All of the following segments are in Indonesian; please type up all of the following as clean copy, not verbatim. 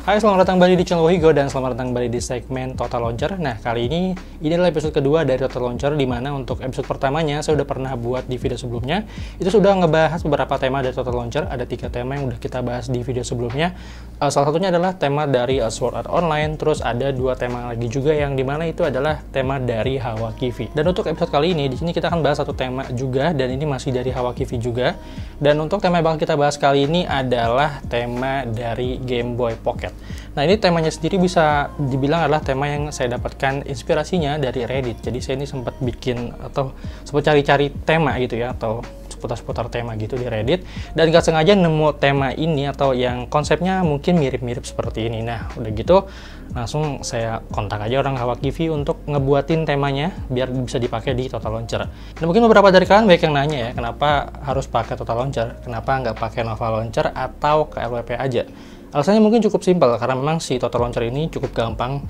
Hai, selamat datang kembali di channel Wigo dan selamat datang kembali di segmen Total Launcher. Nah, kali ini adalah episode kedua dari Total Launcher, di mana untuk episode pertamanya saya udah pernah buat di video sebelumnya. Itu sudah ngebahas beberapa tema dari Total Launcher. Ada 3 tema yang udah kita bahas di video sebelumnya. Salah satunya adalah tema dari Sword Art Online, terus ada 2 tema lagi juga yang dimana itu adalah tema dari Hawa Kivi. Dan untuk episode kali ini, di sini kita akan bahas satu tema juga, dan ini masih dari Hawa Kivi juga. Dan untuk tema yang bakal kita bahas kali ini adalah tema dari Game Boy Pocket. Nah, ini temanya sendiri bisa dibilang adalah tema yang saya dapatkan inspirasinya dari Reddit. Jadi saya ini sempat bikin atau sempat cari-cari tema gitu ya, atau seputar-seputar tema gitu di Reddit, dan gak sengaja nemu tema ini atau yang konsepnya mungkin mirip-mirip seperti ini. Nah, udah gitu langsung saya kontak aja orang Hawa Kivi untuk ngebuatin temanya biar bisa dipakai di Total Launcher. Dan mungkin beberapa dari kalian banyak yang nanya ya, kenapa harus pakai Total Launcher, kenapa nggak pakai Nova Launcher atau KLWP aja. Alasannya mungkin cukup simpel, karena memang si Total Launcher ini cukup gampang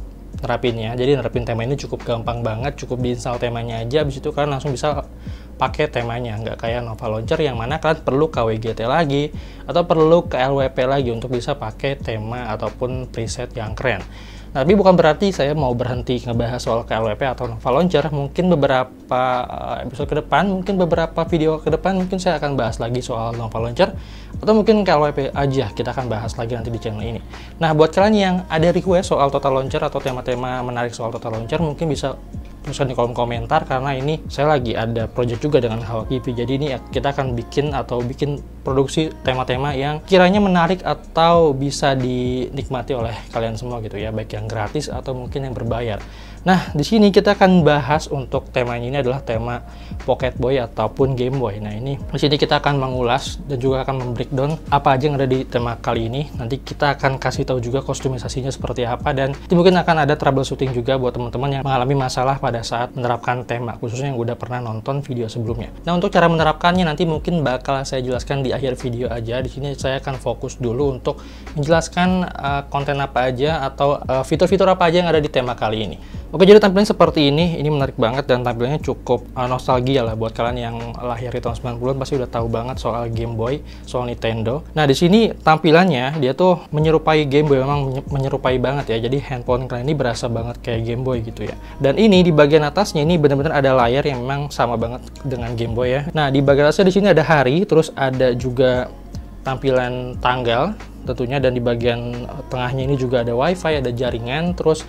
nerapinnya. Jadi nerapin tema ini cukup gampang banget, cukup diinstal temanya aja, habis itu kalian langsung bisa pakai temanya. Nggak kayak Nova Launcher yang mana kalian perlu KWGT lagi atau perlu KLWP lagi untuk bisa pakai tema ataupun preset yang keren. Nah, tapi bukan berarti saya mau berhenti ngebahas soal KLWP atau Nova Launcher. Mungkin beberapa episode ke depan, mungkin beberapa video ke depan, mungkin saya akan bahas lagi soal Nova Launcher, atau mungkin KLWP aja kita akan bahas lagi nanti di channel ini. Nah, buat kalian yang ada request soal Total Launcher atau tema-tema menarik soal Total Launcher, mungkin bisa tuliskan di kolom komentar, karena ini saya lagi ada project juga dengan Hawa Kivi. Jadi ini kita akan bikin produksi tema-tema yang kiranya menarik atau bisa dinikmati oleh kalian semua gitu ya, baik yang gratis atau mungkin yang berbayar. Nah, di sini kita akan bahas untuk temanya ini adalah tema Pocket Boy ataupun Game Boy. Nah, ini di sini kita akan mengulas dan juga akan membreakdown apa aja yang ada di tema kali ini. Nanti kita akan kasih tahu juga kostumisasinya seperti apa, dan mungkin akan ada troubleshooting juga buat teman-teman yang mengalami masalah pada saat menerapkan tema, khususnya yang udah pernah nonton video sebelumnya. Nah, untuk cara menerapkannya nanti mungkin bakal saya jelaskan di akhir video aja. Di sini saya akan fokus dulu untuk menjelaskan konten apa aja atau fitur-fitur apa aja yang ada di tema kali ini. Oke, jadi tampilannya seperti ini menarik banget dan tampilannya cukup nostalgia lah buat kalian yang lahir di tahun 90-an, pasti udah tahu banget soal Game Boy, soal Nintendo. Nah, di sini tampilannya dia tuh menyerupai Game Boy, memang menyerupai banget ya. Jadi handphone kalian ini berasa banget kayak Game Boy gitu ya. Dan ini di bagian atasnya ini benar-benar ada layar yang memang sama banget dengan Game Boy ya. Nah, di bagian atasnya di sini ada hari, terus ada juga tampilan tanggal tentunya, dan di bagian tengahnya ini juga ada WiFi, ada jaringan, terus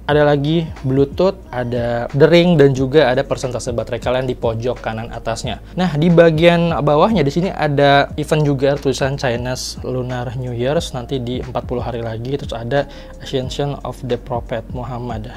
ada lagi Bluetooth, ada dering, dan juga ada persentase baterai kalian di pojok kanan atasnya. Nah, di bagian bawahnya di sini ada event juga, tulisan Chinese Lunar New Year's nanti di 40 hari lagi, terus ada Ascension of the Prophet Muhammad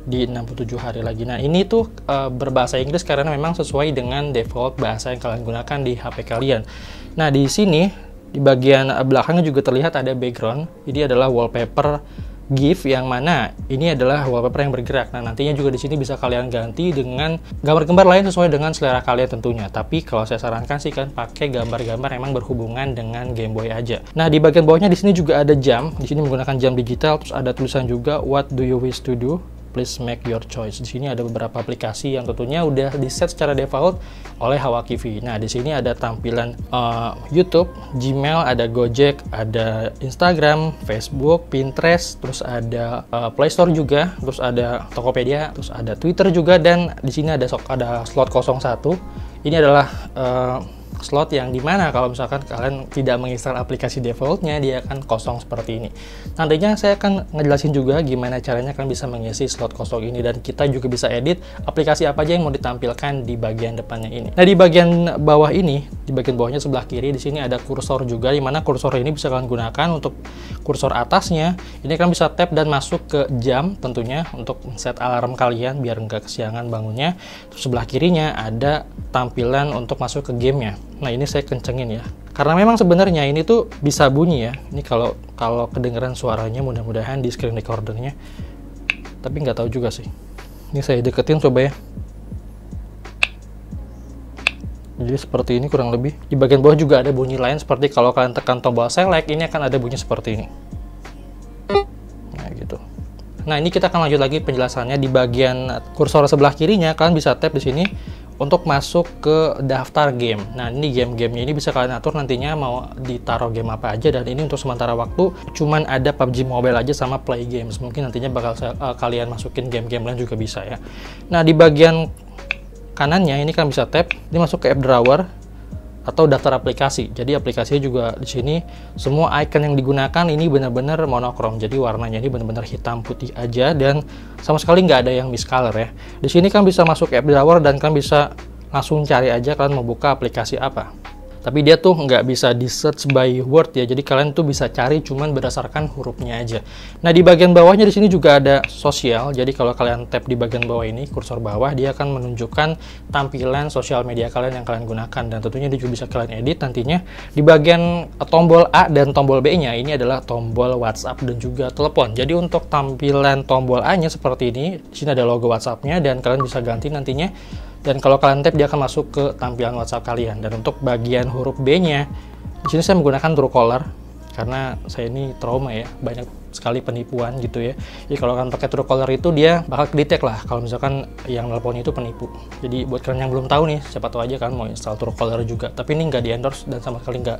di 67 hari lagi. Nah, ini tuh berbahasa Inggris karena memang sesuai dengan default bahasa yang kalian gunakan di HP kalian. Nah, di sini di bagian belakangnya juga terlihat ada background. Ini adalah wallpaper GIF, yang mana ini adalah wallpaper yang bergerak. Nah, nantinya juga di sini bisa kalian ganti dengan gambar-gambar lain sesuai dengan selera kalian tentunya. Tapi kalau saya sarankan sih kan pakai gambar-gambar yang berhubungan dengan Game Boy aja. Nah, di bagian bawahnya di sini juga ada jam. Di sini menggunakan jam digital, terus ada tulisan juga What do you wish to do? Please make your choice. Di sini ada beberapa aplikasi yang tentunya udah di-set secara default oleh Hawa Kivi. Nah, di sini ada tampilan YouTube, Gmail, ada Gojek, ada Instagram, Facebook, Pinterest, terus ada Play Store juga, terus ada Tokopedia, terus ada Twitter juga, dan di sini ada slot 01. Ini adalah slot yang dimana kalau misalkan kalian tidak menginstal aplikasi defaultnya, dia akan kosong seperti ini. Nantinya saya akan ngejelasin juga gimana caranya kalian bisa mengisi slot kosong ini, dan kita juga bisa edit aplikasi apa aja yang mau ditampilkan di bagian depannya ini. Nah, di bagian bawah ini, di bagian bawahnya sebelah kiri, di sini ada kursor juga, dimana kursor ini bisa kalian gunakan untuk kursor atasnya. Ini kalian bisa tap dan masuk ke jam tentunya untuk set alarm kalian biar nggak kesiangan bangunnya. Terus sebelah kirinya ada tampilan untuk masuk ke gamenya. Nah, ini saya kencengin ya, karena memang sebenarnya ini tuh bisa bunyi ya. Ini kalau kedengeran suaranya, mudah-mudahan di screen recordernya, tapi nggak tahu juga sih. Ini saya deketin coba ya. Jadi seperti ini kurang lebih. Di bagian bawah juga ada bunyi lain, seperti kalau kalian tekan tombol select, ini akan ada bunyi seperti ini. Nah, gitu. Nah, ini kita akan lanjut lagi penjelasannya. Di bagian kursor sebelah kirinya kalian bisa tap di sini untuk masuk ke daftar game. Nah, ini game-gamenya ini bisa kalian atur nantinya mau ditaruh game apa aja, dan ini untuk sementara waktu cuman ada PUBG Mobile aja sama Play Games. Mungkin nantinya bakal kalian masukin game-game lain juga bisa ya. Nah, di bagian kanannya ini kan bisa tab, ini masuk ke app drawer atau daftar aplikasi. Jadi aplikasinya juga di sini semua icon yang digunakan ini benar-benar monokrom. Jadi warnanya ini benar-benar hitam putih aja dan sama sekali nggak ada yang miscolor ya. Di sini kan bisa masuk app drawer dan kan bisa langsung cari aja kalian mau buka aplikasi apa. Tapi dia tuh nggak bisa di search by word ya, jadi kalian tuh bisa cari cuman berdasarkan hurufnya aja. Nah, di bagian bawahnya di sini juga ada sosial. Jadi kalau kalian tap di bagian bawah ini, kursor bawah, dia akan menunjukkan tampilan sosial media kalian yang kalian gunakan, dan tentunya dia juga bisa kalian edit nantinya. Di bagian tombol A dan tombol B-nya ini adalah tombol WhatsApp dan juga telepon. Jadi untuk tampilan tombol A-nya seperti ini, di sini ada logo WhatsApp-nya dan kalian bisa ganti nantinya. Dan kalau kalian tap, dia akan masuk ke tampilan WhatsApp kalian. Dan untuk bagian huruf B-nya, di sini saya menggunakan Truecaller karena saya ini trauma ya, banyak sekali penipuan gitu ya. Jadi kalau kalian pakai Truecaller itu dia bakal detect lah kalau misalkan yang nelponnya itu penipu. Jadi buat kalian yang belum tahu nih, siapa tahu aja kan mau install Truecaller juga. Tapi ini nggak di endorse dan sama sekali nggak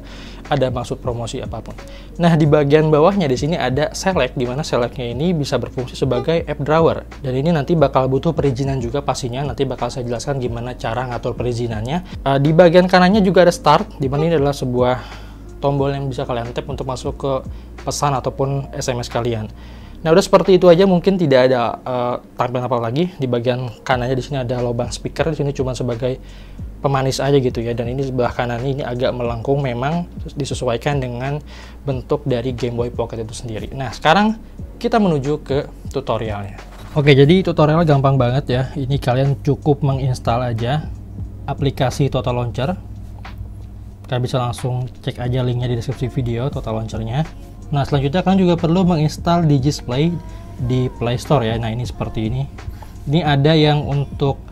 ada maksud promosi apapun. Nah, di bagian bawahnya di sini ada select, di mana selectnya ini bisa berfungsi sebagai app drawer. Dan ini nanti bakal butuh perizinan juga pastinya. Nanti bakal saya jelaskan gimana cara ngatur perizinannya. Di bagian kanannya juga ada start, di mana ini adalah sebuah tombol yang bisa kalian tap untuk masuk ke pesan ataupun SMS kalian. Nah, udah seperti itu aja, mungkin tidak ada tampilan apa lagi. Di bagian kanannya di sini ada lubang speaker, di sini cuma sebagai pemanis aja gitu ya. Dan ini sebelah kanan ini agak melengkung, memang disesuaikan dengan bentuk dari Game Boy Pocket itu sendiri. Nah, sekarang kita menuju ke tutorialnya. Oke, jadi tutorialnya gampang banget ya. Ini kalian cukup menginstal aja aplikasi Total Launcher. Kalian bisa langsung cek aja linknya di deskripsi video Total Launcher-nya. Nah, selanjutnya kalian juga perlu menginstal Digisplay di Play Store ya. Nah, ini seperti ini. Ini ada yang untuk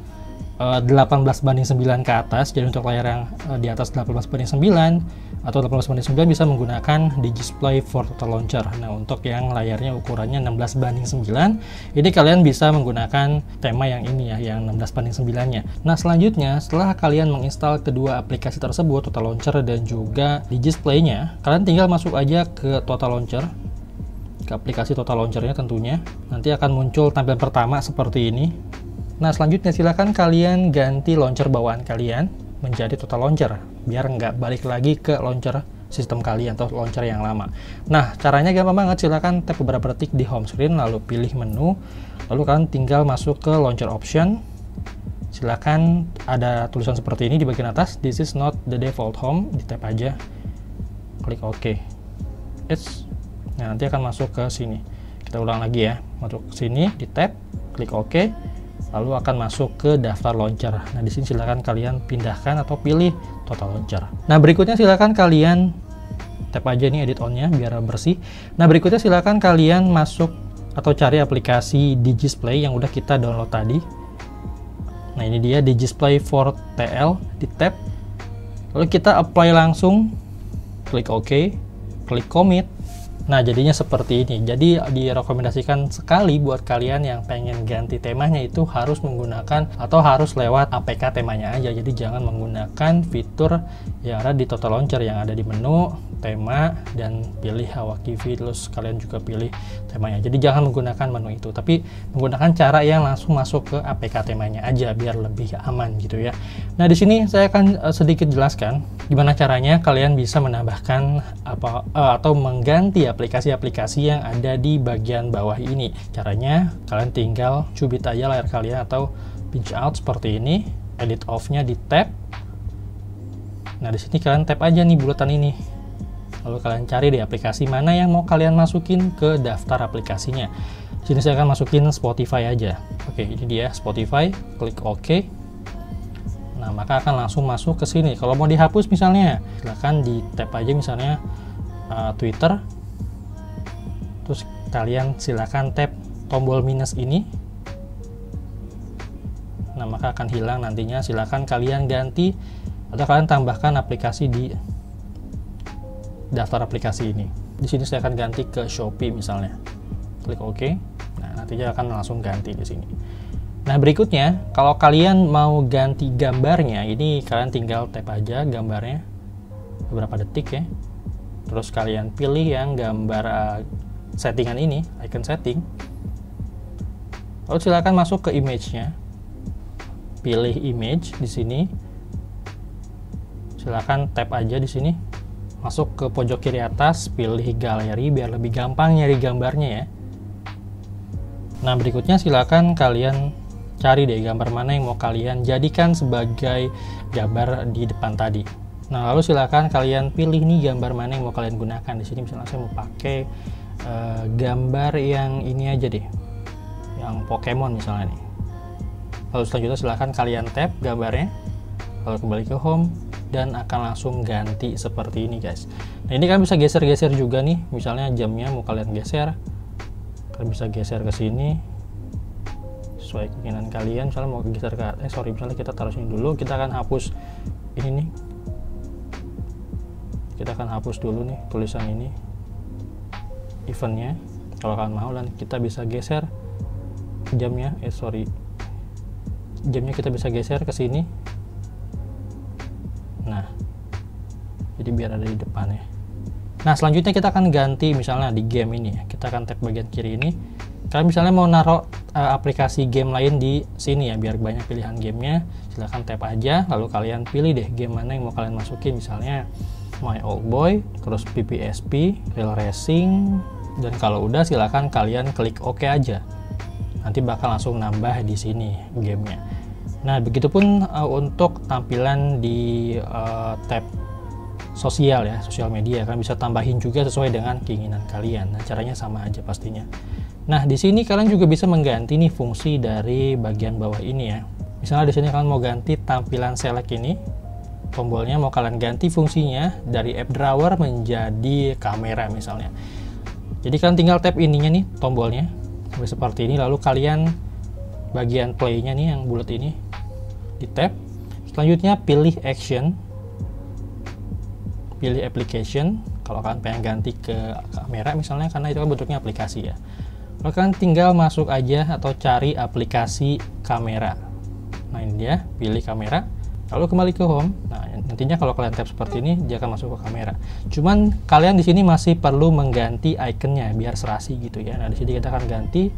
18:9 ke atas, jadi untuk layar yang di atas 18:9 atau 18:9 bisa menggunakan Digisplay for Total Launcher. Nah, untuk yang layarnya ukurannya 16:9, ini kalian bisa menggunakan tema yang ini ya, yang 16:9-nya. Nah, selanjutnya setelah kalian menginstal kedua aplikasi tersebut, Total Launcher dan juga Digisplay-nya, kalian tinggal masuk aja ke Total Launcher, ke aplikasi Total Launcher-nya tentunya. Nanti akan muncul tampilan pertama seperti ini. Nah, selanjutnya silahkan kalian ganti launcher bawaan kalian menjadi Total Launcher, biar nggak balik lagi ke launcher sistem kalian atau launcher yang lama. Nah, caranya gampang banget, silahkan tap beberapa detik di home screen, lalu pilih menu, lalu kalian tinggal masuk ke launcher option. Silahkan ada tulisan seperti ini di bagian atas, this is not the default home, di tap aja, klik OK. Nah, nanti akan masuk ke sini. Kita ulang lagi ya, masuk ke sini, di tap, klik OK. Lalu akan masuk ke daftar launcher. Nah, di sini silakan kalian pindahkan atau pilih Total Launcher. Nah, berikutnya silakan kalian tap aja nih edit on-nya biar bersih. Nah, berikutnya silakan kalian masuk atau cari aplikasi Digisplay yang udah kita download tadi. Nah, ini dia Digisplay for TL, di tap. Lalu kita apply langsung, klik OK, klik commit. Nah, jadinya seperti ini. Jadi direkomendasikan sekali buat kalian yang pengen ganti temanya itu harus menggunakan atau harus lewat APK temanya aja. Jadi jangan menggunakan fitur yang ada di Total Launcher yang ada di menu, tema, dan pilih Awak TV, terus kalian juga pilih temanya. Jadi jangan menggunakan menu itu, tapi menggunakan cara yang langsung masuk ke APK temanya aja biar lebih aman gitu ya. Nah, di sini saya akan sedikit jelaskan gimana caranya kalian bisa menambahkan atau mengganti aplikasi-aplikasi yang ada di bagian bawah ini. Caranya kalian tinggal cubit aja layar kalian atau pinch out seperti ini, edit off-nya di tab. Nah, di sini kalian tap aja nih bulatan ini. Lalu kalian cari di aplikasi mana yang mau kalian masukin ke daftar aplikasinya. Di sini saya akan masukin Spotify aja. Oke, ini dia Spotify, klik OK. Nah, maka akan langsung masuk ke sini. Kalau mau dihapus misalnya, silahkan di tap aja misalnya Twitter. Terus kalian silakan tap tombol minus ini. Nah, maka akan hilang nantinya. Silakan kalian ganti atau kalian tambahkan aplikasi di daftar aplikasi ini. Di sini saya akan ganti ke Shopee misalnya. Klik OK. Nah, nantinya akan langsung ganti di sini. Nah berikutnya, kalau kalian mau ganti gambarnya, ini kalian tinggal tap aja gambarnya beberapa detik ya. Terus kalian pilih yang gambar settingan ini, icon setting. Lalu silakan masuk ke image-nya. Pilih image di sini. Silakan tap aja di sini. Masuk ke pojok kiri atas, pilih galeri biar lebih gampang nyari gambarnya ya. Nah, berikutnya silakan kalian cari deh gambar mana yang mau kalian jadikan sebagai gambar di depan tadi. Nah, lalu silakan kalian pilih nih gambar mana yang mau kalian gunakan. Di sini misalnya saya mau pakai gambar yang ini aja deh, yang Pokemon misalnya nih. Lalu selanjutnya silakan kalian tap gambarnya, lalu kembali ke home, dan akan langsung ganti seperti ini guys. Nah, ini kan bisa geser-geser juga nih, misalnya jamnya mau kalian geser, kalian bisa geser ke sini sesuai keinginan kalian. Misalnya mau geser ke misalnya kita taruh sini dulu, kita akan hapus ini nih, kita akan hapus dulu nih tulisan ini, eventnya kalau kalian mau, dan kita bisa geser jamnya, jamnya kita bisa geser ke sini. Nah, jadi biar ada di depan ya. Nah, selanjutnya kita akan ganti misalnya di game ini ya. Kita akan tap bagian kiri ini. Kalian misalnya mau naruh aplikasi game lain di sini ya, biar banyak pilihan gamenya, silahkan tap aja, lalu kalian pilih deh game mana yang mau kalian masukin, misalnya My Old Boy, terus PPSP, Real Racing, dan kalau udah silahkan kalian klik OK aja. Nanti bakal langsung nambah di sini gamenya. Nah, begitupun untuk tampilan di tab sosial ya, sosial media, kalian bisa tambahin juga sesuai dengan keinginan kalian. Nah, caranya sama aja pastinya. Nah, di sini kalian juga bisa mengganti nih fungsi dari bagian bawah ini ya. Misalnya di sini kalian mau ganti tampilan select ini, tombolnya mau kalian ganti fungsinya dari app drawer menjadi kamera misalnya. Jadi kalian tinggal tap ininya nih, tombolnya seperti ini, lalu kalian bagian play-nya nih yang bulat ini di tap. Selanjutnya pilih action, pilih application kalau kalian pengen ganti ke kamera misalnya, karena itu kan bentuknya aplikasi ya. Lalu kalian tinggal masuk aja atau cari aplikasi kamera. Nah, ini dia, pilih kamera, lalu kembali ke home. Nah, nantinya kalau kalian tap seperti ini dia akan masuk ke kamera. Cuman kalian di sini masih perlu mengganti ikonnya biar serasi gitu ya. Nah, di sini kita akan ganti,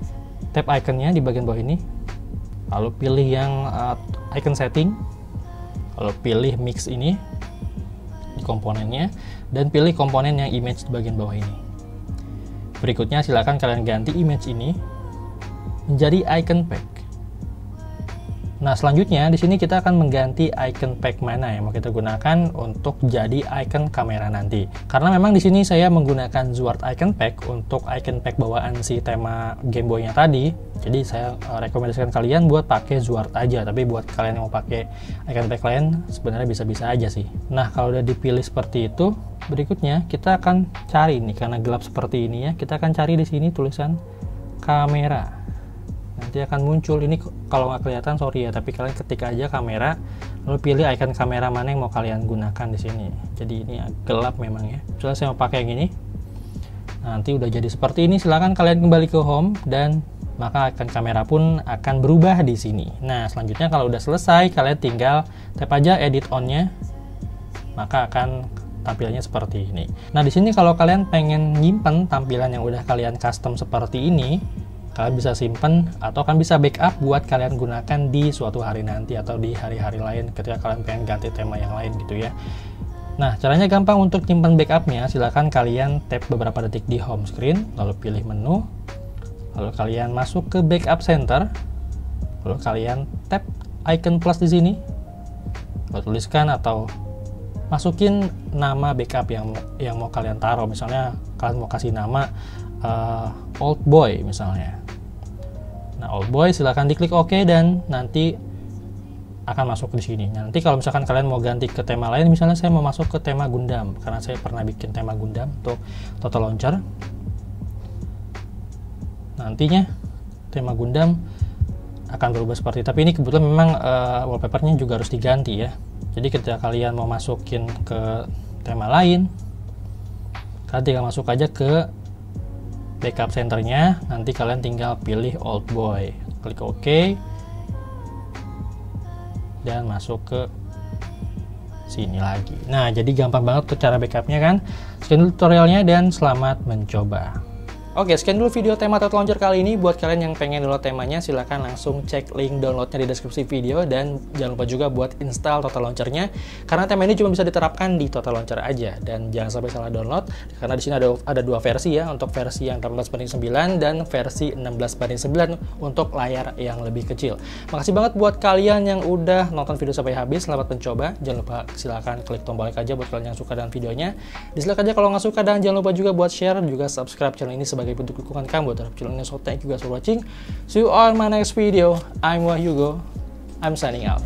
tap ikonnya di bagian bawah ini, lalu pilih yang icon setting, lalu pilih mix ini di komponennya, dan pilih komponen yang image di bagian bawah ini. Berikutnya silakan kalian ganti image ini menjadi icon pack. Nah, selanjutnya di sini kita akan mengganti icon pack mana yang mau kita gunakan untuk jadi icon kamera nanti. Karena memang di sini saya menggunakan Zwart icon pack untuk icon pack bawaan si tema Game Boy-nya tadi. Jadi saya rekomendasikan kalian buat pakai Zwart aja, tapi buat kalian yang mau pakai icon pack lain sebenarnya bisa-bisa aja sih. Nah, kalau udah dipilih seperti itu, berikutnya kita akan cari nih, karena gelap seperti ini ya, kita akan cari di sini tulisan kamera. Nanti akan muncul ini, kalau nggak kelihatan sorry ya, tapi kalian ketik aja kamera, lalu pilih icon kamera mana yang mau kalian gunakan di sini. Jadi ini gelap memang ya. Misalnya saya mau pakai yang ini, nanti udah jadi seperti ini. Silahkan kalian kembali ke home, dan maka icon kamera pun akan berubah di sini. Nah, selanjutnya kalau udah selesai, kalian tinggal tap aja edit on-nya, maka akan tampilannya seperti ini. Nah, di sini kalau kalian pengen nyimpen tampilan yang udah kalian custom seperti ini, kalian bisa simpen atau kan bisa backup buat kalian gunakan di suatu hari nanti atau di hari-hari lain ketika kalian pengen ganti tema yang lain gitu ya. Nah, caranya gampang. Untuk nyimpan backupnya, silahkan kalian tap beberapa detik di home screen, lalu pilih menu, lalu kalian masuk ke backup center, lalu kalian tap icon plus di sini, lalu tuliskan atau masukin nama backup yang mau kalian taruh. Misalnya kalian mau kasih nama Old Boy misalnya. Nah, Old Boy silahkan diklik OK, dan nanti akan masuk di sini. Nah, nanti kalau misalkan kalian mau ganti ke tema lain, misalnya saya mau masuk ke tema Gundam, karena saya pernah bikin tema Gundam untuk Total Launcher. Nantinya tema Gundam akan berubah seperti, tapi ini kebetulan memang wallpapernya juga harus diganti ya. Jadi ketika kalian mau masukin ke tema lain, kalian tinggal masuk aja ke backup centernya, nanti kalian tinggal pilih Old Boy, klik OK, dan masuk ke sini lagi. Nah, jadi gampang banget tuh cara backupnya kan. Sekian dulu tutorialnya dan selamat mencoba. Oke, sekian dulu video tema Total Launcher kali ini. Buat kalian yang pengen download temanya, silahkan langsung cek link downloadnya di deskripsi video. Dan jangan lupa juga buat install Total Launcher-nya, karena tema ini cuma bisa diterapkan di Total Launcher aja. Dan jangan sampai salah download, karena di sini ada dua versi ya, untuk versi yang 18:9 dan versi 16:9 untuk layar yang lebih kecil. Makasih banget buat kalian yang udah nonton video sampai habis. Selamat mencoba. Jangan lupa silahkan klik tombol like aja buat kalian yang suka dengan videonya. Dislike aja kalau nggak suka, dan jangan lupa juga buat share, juga subscribe channel ini sebagai bentuk dukungan kamu terhadap channel ini. So thank you guys for watching. See you on my next video. I'm Wahyugo. I'm signing out.